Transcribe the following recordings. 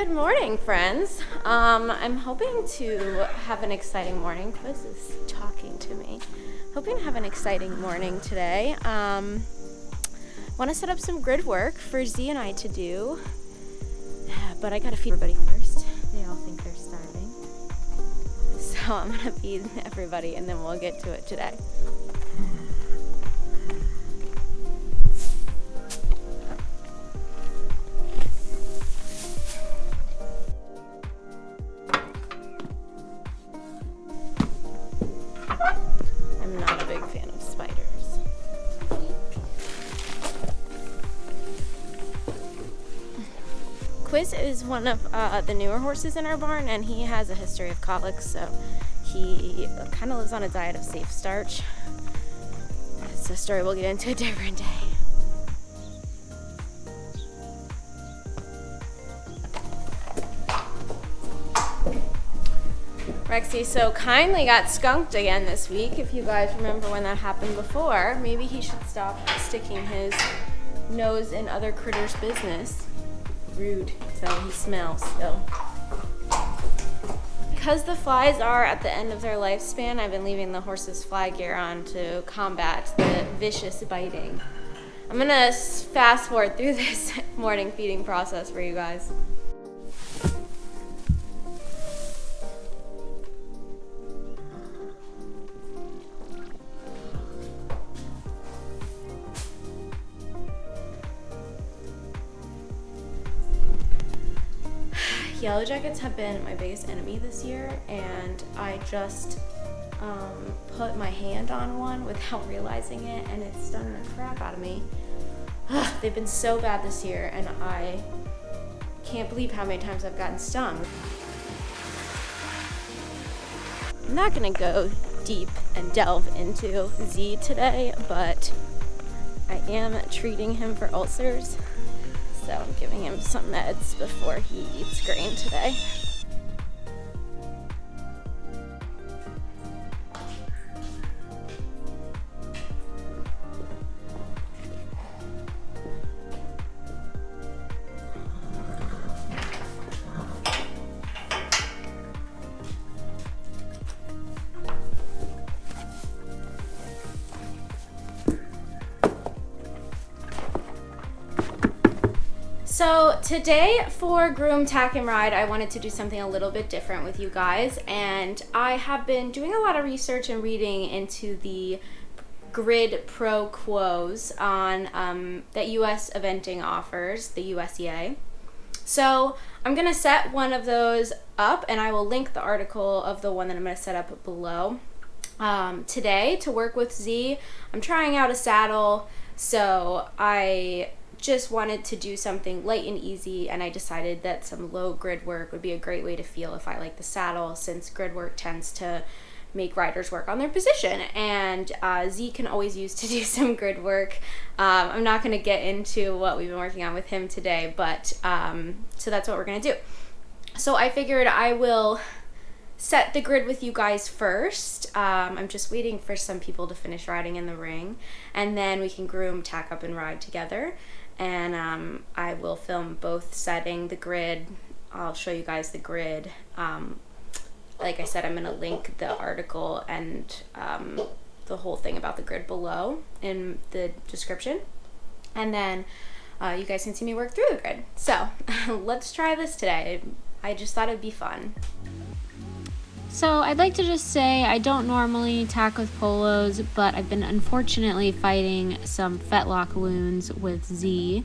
Good morning, friends. I'm hoping to have an exciting morning. Quiz is talking to me. Hoping to have an exciting morning today. Want to set up some grid work for Z and I to do, but I gotta feed everybody first. They all think they're starving. So I'm gonna feed everybody and then we'll get to it today. I'm not a big fan of spiders. Quiz is one of the newer horses in our barn, and he has a history of colics, so he kind of lives on a diet of safe starch. It's a story we'll get into a different day. Rexy so kindly got skunked again this week. If you guys remember when that happened before, maybe he should stop sticking his nose in other critters' business. Rude. So he smells still. Because the flies are at the end of their lifespan, I've been leaving the horse's fly gear on to combat the vicious biting. I'm gonna fast forward through this morning feeding process for you guys. Yellow jackets have been my biggest enemy this year, and I just put my hand on one without realizing it, and it stung the crap out of me. They've been so bad this year, and I can't believe how many times I've gotten stung. I'm not gonna go deep and delve into Z today, but I am treating him for ulcers. So I'm giving him some meds before he eats grain today. So today for Groom, Tack, and Ride, I wanted to do something a little bit different with you guys, and I have been doing a lot of research and reading into the grid pro quos on that US eventing offers, the USEA. So I'm gonna set one of those up, and I will link the article of the one that I'm gonna set up below. Today, to work with Z, I'm trying out a saddle, so I just wanted to do something light and easy, and I decided that some low grid work would be a great way to feel if I like the saddle, since grid work tends to make riders work on their position, and Z can always use to do some grid work. I'm not going to get into what we've been working on with him today, but so that's what we're going to do. So I figured I will set the grid with you guys first. I'm just waiting for some people to finish riding in the ring, and then we can groom, tack up, and ride together. And I will film both setting the grid. I'll show you guys the grid. Like I said, I'm going to link the article and the whole thing about the grid below in the description. And then you guys can see me work through the grid. So let's try this today. I just thought it'd be fun. So I'd like to just say I don't normally tack with polos, but I've been unfortunately fighting some fetlock wounds with Z.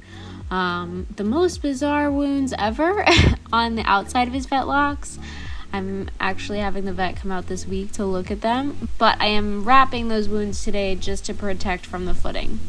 The most bizarre wounds ever on the outside of his fetlocks. I'm actually having the vet come out this week to look at them, but I am wrapping those wounds today just to protect from the footing.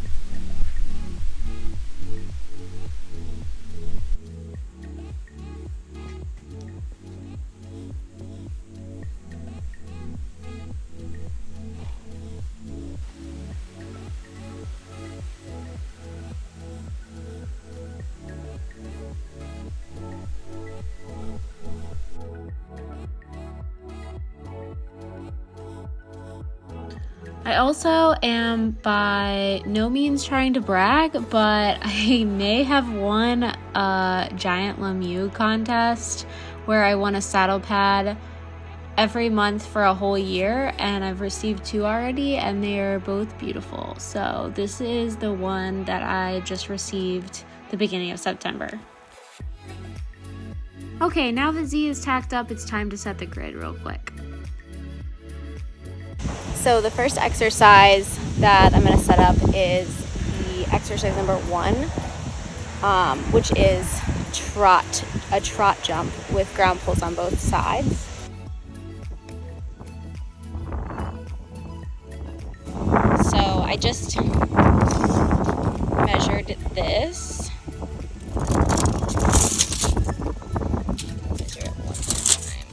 I also am by no means trying to brag, but I may have won a giant Lemieux contest where I won a saddle pad every month for a whole year, and I've received 2 already, and they are both beautiful. So this is the one that I just received the beginning of September. Okay, now that Z is tacked up, it's time to set the grid real quick. So the first exercise that I'm going to set up is the exercise number 1, which is a trot jump with ground pulls on both sides. So I just measured this. Measure it one more time.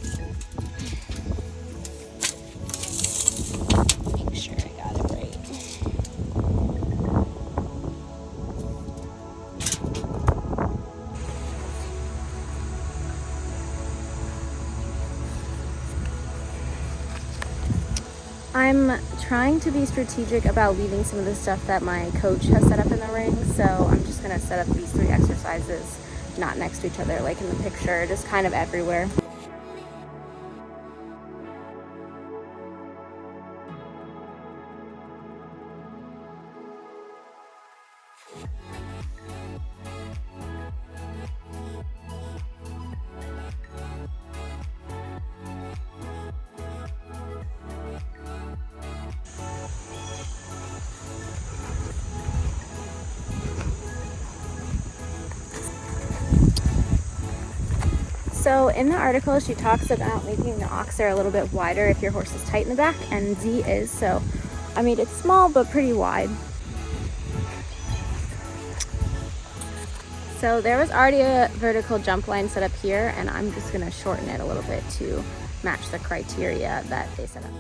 Make sure I got it right. I'm trying to be strategic about leaving some of the stuff that my coach has set up in the ring, so I'm just going to set up these 3 exercises not next to each other like in the picture, just kind of everywhere. So in the article, she talks about making the oxer a little bit wider if your horse is tight in the back, and Z is, so I made it small but pretty wide. So there was already a vertical jump line set up here, and I'm just gonna shorten it a little bit to match the criteria that they set up.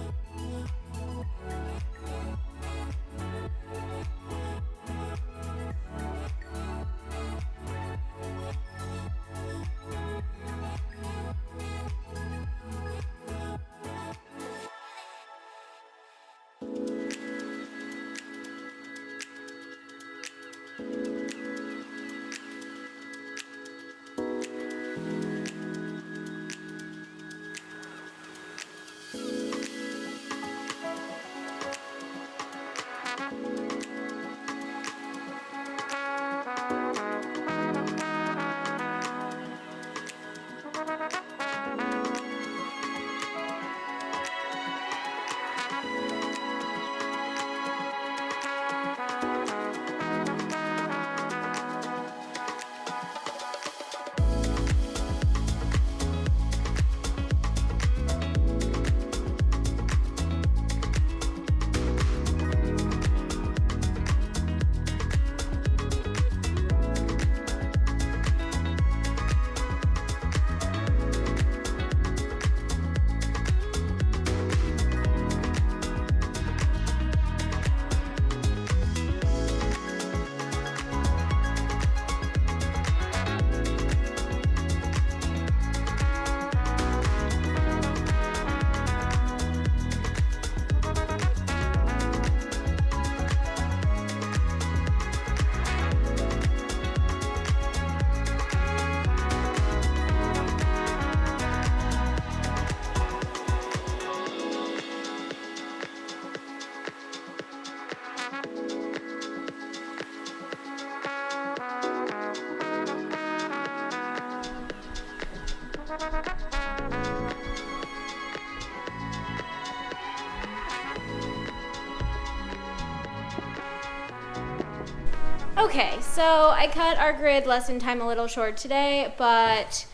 Okay, so I cut our grid lesson time a little short today, but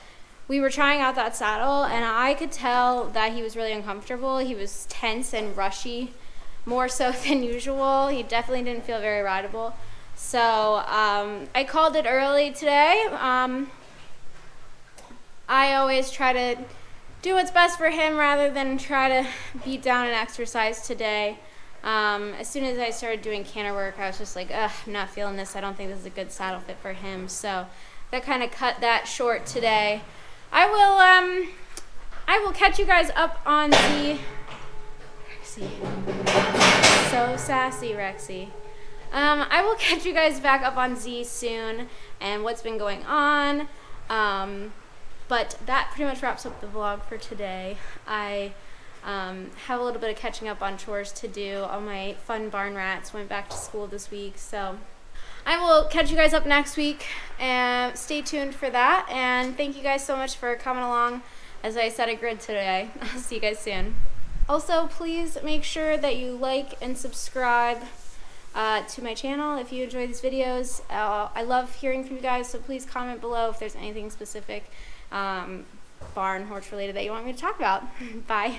we were trying out that saddle and I could tell that he was really uncomfortable. He was tense and rushy, more so than usual. He definitely didn't feel very rideable. So I called it early today. I always try to do what's best for him rather than try to beat down an exercise today. As soon as I started doing canter work, I was just like, ugh, I'm not feeling this. I don't think this is a good saddle fit for him. So that kind of cut that short today. I will catch you guys up on the So sassy, Rexy. I will catch you guys back up on Z soon and what's been going on. But that pretty much wraps up the vlog for today. I have a little bit of catching up on chores to do. All my fun barn rats went back to school this week, so I will catch you guys up next week, and stay tuned for that. And thank you guys so much for coming along as I set a grid today. I'll see you guys soon. Also, please make sure that you like and subscribe to my channel if you enjoy these videos. I love hearing from you guys, so please comment below if there's anything specific barn horse related that you want me to talk about. Bye.